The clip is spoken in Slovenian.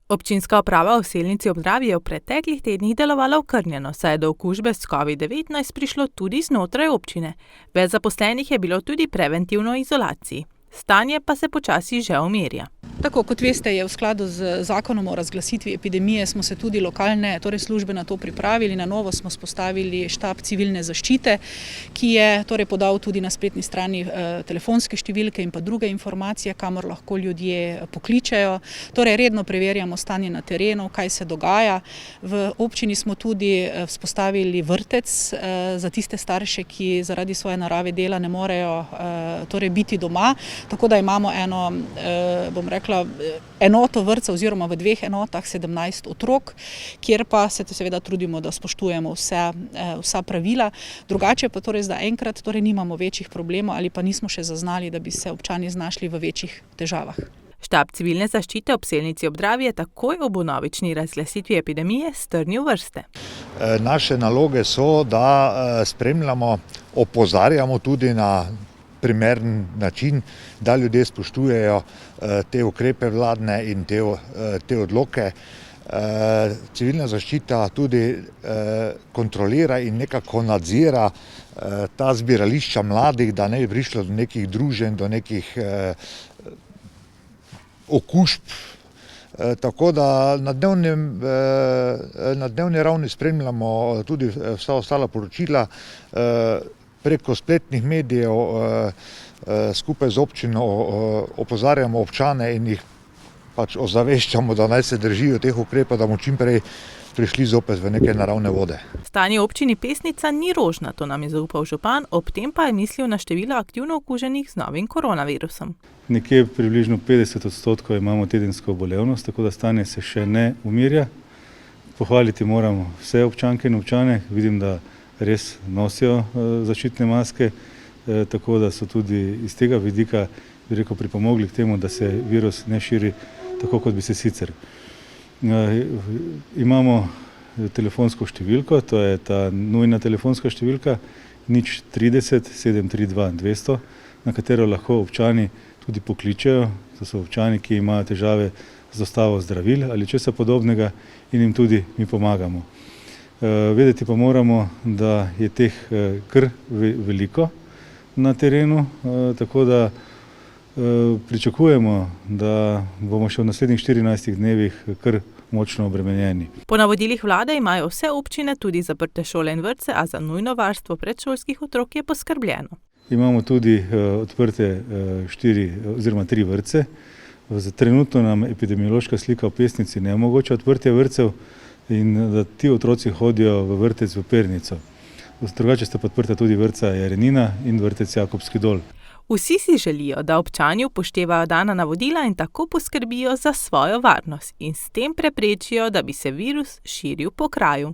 Občinska uprava v Selnici ob Dravi je v preteklih tednih delovala okrnjeno, saj je do okužbe s COVID-19 prišlo tudi znotraj občine. Več zaposlenih je bilo tudi preventivno v izolaciji. Stanje pa se počasi že umirja. Tako kot veste, je v skladu z zakonom o razglasitvi epidemije smo se tudi lokalne službe na to pripravili. Na novo smo vzpostavili štab civilne zaščite, ki je podal tudi na spletni strani telefonske številke in pa druge informacije, kamor lahko ljudje pokličejo. Redno preverjamo stanje na terenu, kaj se dogaja. V občini smo tudi vzpostavili vrtec za tiste starše, ki zaradi svoje narave dela ne morejo biti doma. Tako da imamo enoto vrtca oziroma v 2 enotah 17 otrok, kjer pa se seveda trudimo, da spoštujemo vsa pravila. Drugače pa zaenkrat nimamo večjih problemov ali pa nismo še zaznali, da bi se občani znašli v večjih težavah. Štab civilne zaščite ob Selnici ob Dravi je takoj ob vnovični razglasitvi epidemije strnil vrste. Naše naloge so, da spremljamo, opozarjamo tudi na primeren način, da ljudje spoštujejo te ukrepe vladne in te odloke. Civilna zaščita tudi kontrolira in nekako nadzira ta zbirališča mladih, da ne bi prišlo do nekih druženj, do nekih okužb. Tako da na dnevni ravni spremljamo tudi vsa ostala poročila, preko spletnih medijev skupaj z občino opozarjamo občane in jih ozaveščamo, da naj se držijo teh ukrepov, da bomo čim prej prišli zopet v neke naravne vode. Stanje v občini Pesnica ni rožnato, nam je zaupal župan, ob tem pa je mislil na število aktivno okuženih z novim koronavirusom. Nekje približno 50% imamo tedensko obolevnost, tako da stanje se še ne umirja. Pohvaliti moramo vse občanke in občane, vidim, da res nosijo zaščitne maske, tako da so tudi iz tega vidika pripomogli k temu, da se virus ne širi tako, kot bi se sicer. Imamo telefonsko številko, to je ta nujna telefonska številka 030 732 200, na katero lahko občani tudi pokličejo. To so občani, ki imajo težave z dostavo zdravil ali česa podobnega in jim tudi mi pomagamo. Vedeti pa moramo, da je teh kar veliko na terenu, tako da pričakujemo, da bomo še v naslednjih 14 dnevih kar močno obremenjeni. Po navodilih vlade imajo vse občine tudi zaprte šole in vrtce, a za nujno varstvo predšolskih otrok je poskrbljeno. Imamo tudi odprte 3 vrtce. Trenutno nam epidemiološka slika v Pesnici ne omogoča odprtja vrtcev in da ti otroci hodijo v vrtec v Pernico. Drugače sta podprta tudi vrtca Jarenina in vrtec Jakobski dol. Vsi si želijo, da občani upoštevajo dana navodila in tako poskrbijo za svojo varnost in s tem preprečijo, da bi se virus širil po kraju.